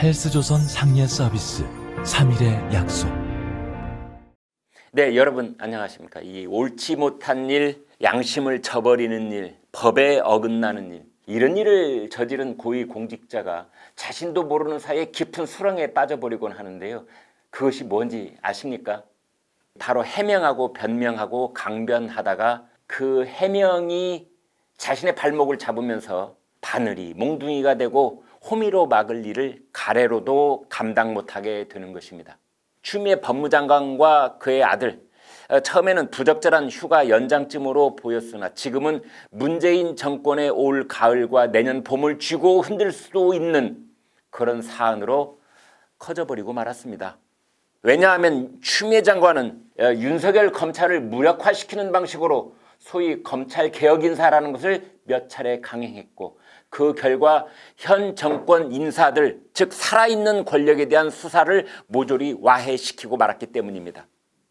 헬스조선 상례 서비스 3일의 약속. 네, 여러분 안녕하십니까? 이 옳지 못한 일, 양심을 저버리는 일, 법에 어긋나는 일, 이런 일을 저지른 고위 공직자가 자신도 모르는 사이에 깊은 수렁에 빠져버리곤 하는데요. 그것이 뭔지 아십니까? 바로 해명하고 변명하고 강변하다가 그 해명이 자신의 발목을 잡으면서 바늘이 몽둥이가 되고 호미로 막을 일을 가래로도 감당 못하게 되는 것입니다. 추미애 법무장관과 그의 아들, 처음에는 부적절한 휴가 연장쯤으로 보였으나 지금은 문재인 정권의 올 가을과 내년 봄을 쥐고 흔들 수도 있는 그런 사안으로 커져버리고 말았습니다. 왜냐하면 추미애 장관은 윤석열 검찰을 무력화시키는 방식으로 소위 검찰개혁 인사라는 것을 몇 차례 강행했고, 그 결과 현 정권 인사들, 즉 살아있는 권력에 대한 수사를 모조리 와해시키고 말았기 때문입니다.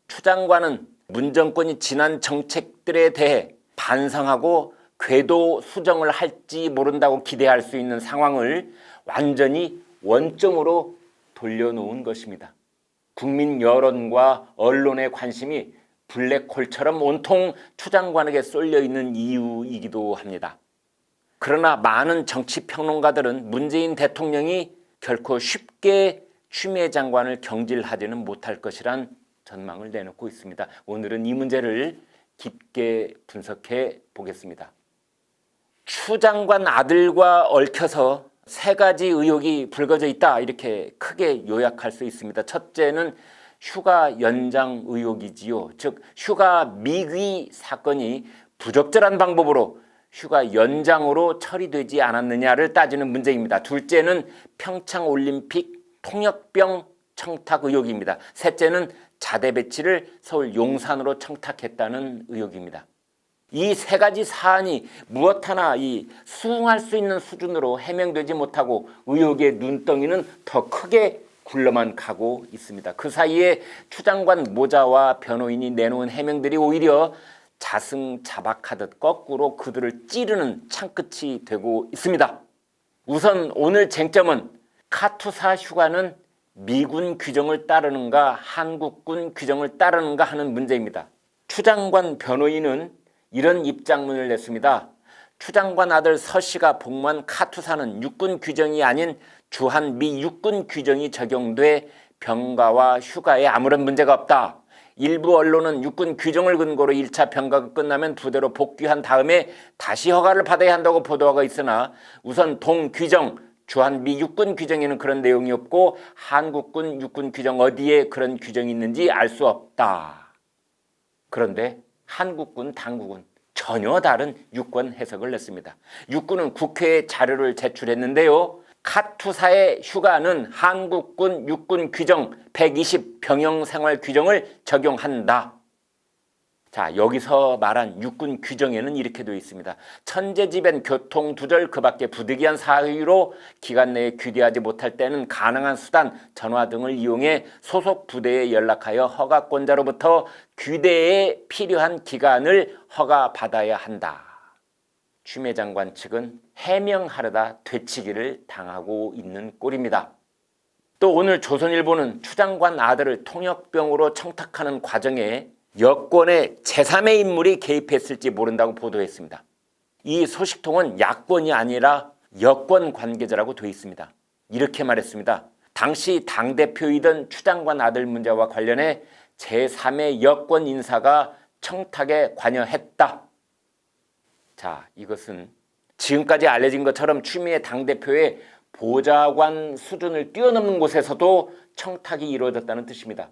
추 장관은 문 정권이 지난 정책들에 대해 반성하고 궤도 수정을 할지 모른다고 기대할 수 있는 상황을 완전히 원점으로 돌려놓은 것입니다. 국민 여론과 언론의 관심이 블랙홀처럼 온통 추 장관에게 쏠려 있는 이유이기도 합니다. 그러나 많은 정치평론가들은 문재인 대통령이 결코 쉽게 추미애 장관을 경질하지는 못할 것이란 전망을 내놓고 있습니다. 오늘은 이 문제를 깊게 분석해 보겠습니다. 추 장관 아들과 얽혀서 세 가지 의혹이 불거져 있다, 이렇게 크게 요약할 수 있습니다. 첫째는 휴가 연장 의혹이지요. 즉 휴가 미귀 사건이 부적절한 방법으로 휴가 연장으로 처리되지 않았느냐를 따지는 문제입니다. 둘째는 평창올림픽 통역병 청탁 의혹입니다. 셋째는 자대 배치를 서울 용산으로 청탁했다는 의혹입니다. 이 세 가지 사안이 무엇 하나 수긍할 수 있는 수준으로 해명되지 못하고 의혹의 눈덩이는 더 크게 굴러만 가고 있습니다. 그 사이에 추 장관 모자와 변호인이 내놓은 해명들이 오히려 자승자박하듯 거꾸로 그들을 찌르는 창끝이 되고 있습니다. 우선 오늘 쟁점은 카투사 휴가는 미군 규정을 따르는가 한국군 규정을 따르는가 하는 문제입니다. 추 장관 변호인은 이런 입장문을 냈습니다. 추 장관 아들 서 씨가 복무한 카투사는 육군 규정이 아닌 주한 미 육군 규정이 적용돼 병가와 휴가에 아무런 문제가 없다. 일부 언론은 육군 규정을 근거로 1차 병가가 끝나면 부대로 복귀한 다음에 다시 허가를 받아야 한다고 보도하고 있으나 우선 동규정, 주한미 육군 규정에는 그런 내용이 없고 한국군 육군 규정 어디에 그런 규정이 있는지 알 수 없다. 그런데 한국군 당국은 전혀 다른 유권 해석을 냈습니다. 육군은 국회에 자료를 제출했는데요. 카투사의 휴가는 한국군 육군 규정 120 병영생활 규정을 적용한다. 자, 여기서 말한 육군 규정에는 이렇게 되어 있습니다. 천재지변, 교통두절, 그 밖에 부득이한 사유로 기간 내에 귀대하지 못할 때는 가능한 수단, 전화 등을 이용해 소속 부대에 연락하여 허가권자로부터 귀대에 필요한 기간을 허가받아야 한다. 추미애 장관 측은 해명하려다 되치기를 당하고 있는 꼴입니다. 또 오늘 조선일보는 추 장관 아들을 통역병으로 청탁하는 과정에 여권의 제3의 인물이 개입했을지 모른다고 보도했습니다. 이 소식통은 야권이 아니라 여권 관계자라고 되어 있습니다. 이렇게 말했습니다. 당시 당대표이던 추 장관 아들 문제와 관련해 제3의 여권 인사가 청탁에 관여했다. 자, 이것은 지금까지 알려진 것처럼 추미애 당대표의 보좌관 수준을 뛰어넘는 곳에서도 청탁이 이루어졌다는 뜻입니다.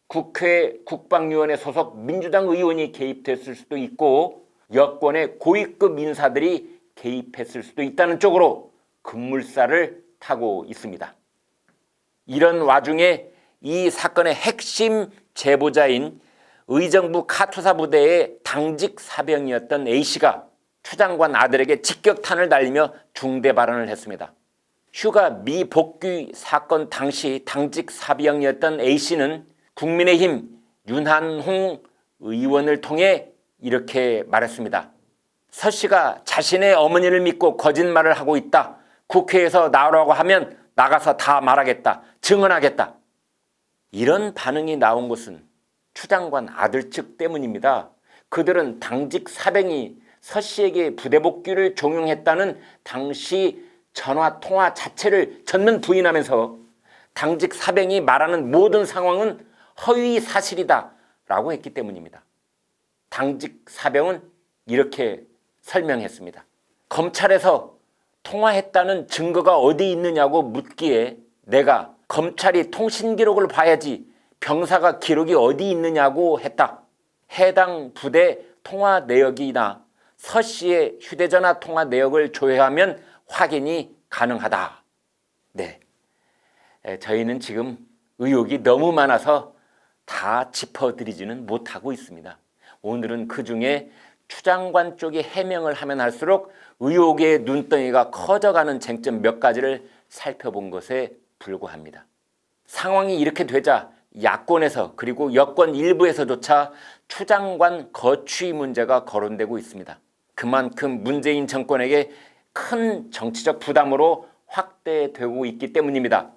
국회 국방위원회 소속 민주당 의원이 개입됐을 수도 있고 여권의 고위급 인사들이 개입했을 수도 있다는 쪽으로 급물살을 타고 있습니다. 이런 와중에 이 사건의 핵심 제보자인 의정부 카투사 부대의 당직 사병이었던 A씨가 추 장관 아들에게 직격탄을 날리며 중대 발언을 했습니다. 휴가 미복귀 사건 당시 당직 사병이었던 A씨는 국민의힘 윤한홍 의원을 통해 이렇게 말했습니다. 서 씨가 자신의 어머니를 믿고 거짓말을 하고 있다. 국회에서 나오라고 하면 나가서 다 말하겠다, 증언하겠다. 이런 반응이 나온 것은 추 장관 아들 측 때문입니다. 그들은 당직 사병이 서 씨에게 부대 복귀를 종용했다는 당시 전화 통화 자체를 전면 부인하면서 당직 사병이 말하는 모든 상황은 허위 사실이다 라고 했기 때문입니다. 당직 사병은 이렇게 설명했습니다. 검찰에서 통화했다는 증거가 어디 있느냐고 묻기에 내가 검찰이 통신 기록을 봐야지 병사가 기록이 어디 있느냐고 했다. 해당 부대 통화 내역이나 서 씨의 휴대전화 통화 내역을 조회하면 확인이 가능하다. 네, 저희는 지금 의혹이 너무 많아서 다 짚어드리지는 못하고 있습니다. 오늘은 그중에 추 장관 쪽이 해명을 하면 할수록 의혹의 눈덩이가 커져가는 쟁점 몇 가지를 살펴본 것에 불과합니다. 상황이 이렇게 되자 야권에서 그리고 여권 일부에서조차 추 장관 거취 문제가 거론되고 있습니다. 그만큼 문재인 정권에게 큰 정치적 부담으로 확대되고 있기 때문입니다.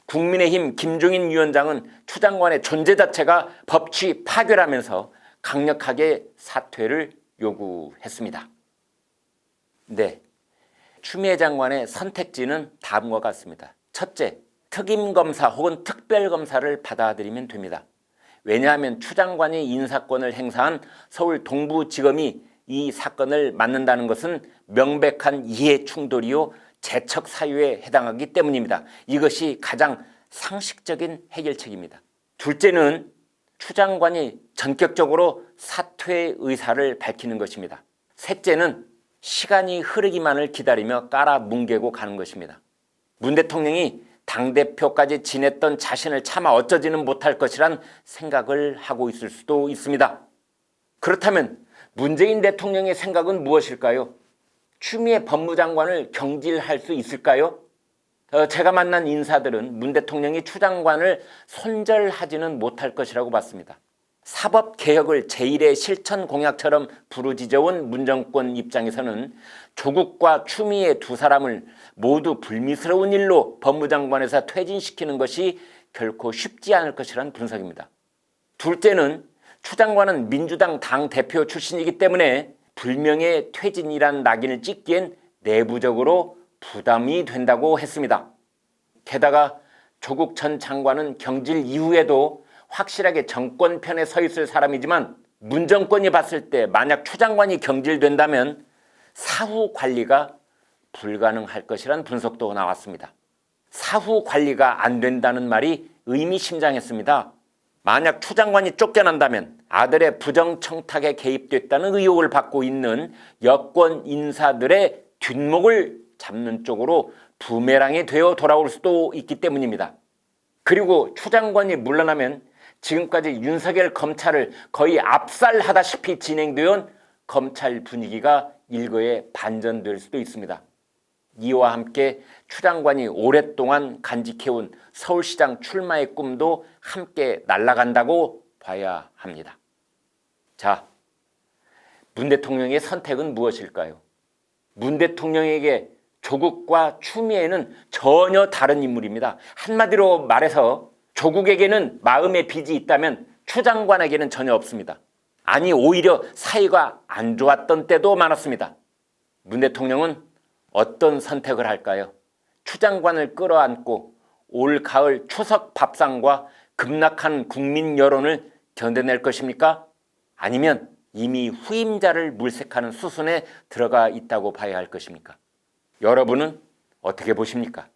국민의힘 김종인 위원장은 추 장관의 존재 자체가 법치 파괴라면서 강력하게 사퇴를 요구했습니다. 네, 추미애 장관의 선택지는 다음과 같습니다. 첫째, 특임검사 혹은 특별검사를 받아들이면 됩니다. 왜냐하면 추 장관이 인사권을 행사한 서울 동부지검이 이 사건을 맡는다는 것은 명백한 이해 충돌이요 재척 사유에 해당하기 때문입니다. 이것이 가장 상식적인 해결책입니다. 둘째는 추 장관이 전격적으로 사퇴 의사를 밝히는 것입니다. 셋째는 시간이 흐르기만을 기다리며 깔아뭉개고 가는 것입니다. 문 대통령이 당대표까지 지냈던 자신을 차마 어쩌지는 못할 것이란 생각을 하고 있을 수도 있습니다. 그렇다면 문재인 대통령의 생각은 무엇일까요? 추미애 법무장관을 경질할 수 있을까요? 제가 만난 인사들은 문 대통령이 추 장관을 손절하지는 못할 것이라고 봤습니다. 사법개혁을 제1의 실천 공약처럼 부르짖어온 문정권 입장에서는 조국과 추미애 두 사람을 모두 불미스러운 일로 법무장관에서 퇴진시키는 것이 결코 쉽지 않을 것이라는 분석입니다. 둘째는 추 장관은 민주당 당대표 출신이기 때문에 불명예 퇴진이란 낙인을 찍기엔 내부적으로 부담이 된다고 했습니다. 게다가 조국 전 장관은 경질 이후에도 확실하게 정권 편에 서 있을 사람이지만 문 정권이 봤을 때 만약 추 장관이 경질된다면 사후 관리가 불가능할 것이란 분석도 나왔습니다. 사후 관리가 안 된다는 말이 의미심장했습니다. 만약 추 장관이 쫓겨난다면 아들의 부정청탁에 개입됐다는 의혹을 받고 있는 여권 인사들의 뒷목을 잡는 쪽으로 부메랑이 되어 돌아올 수도 있기 때문입니다. 그리고 추 장관이 물러나면 지금까지 윤석열 검찰을 거의 압살하다시피 진행되어 검찰 분위기가 일거에 반전될 수도 있습니다. 이와 함께 추 장관이 오랫동안 간직해온 서울시장 출마의 꿈도 함께 날아간다고 봐야 합니다. 자, 문 대통령의 선택은 무엇일까요? 문 대통령에게 조국과 추미애는 전혀 다른 인물입니다. 한마디로 말해서 조국에게는 마음의 빚이 있다면 추 장관에게는 전혀 없습니다. 아니 오히려 사이가 안 좋았던 때도 많았습니다. 문 대통령은 어떤 선택을 할까요? 추 장관을 끌어안고 올 가을 추석 밥상과 급락한 국민 여론을 견뎌낼 것입니까? 아니면 이미 후임자를 물색하는 수순에 들어가 있다고 봐야 할 것입니까? 여러분은 어떻게 보십니까?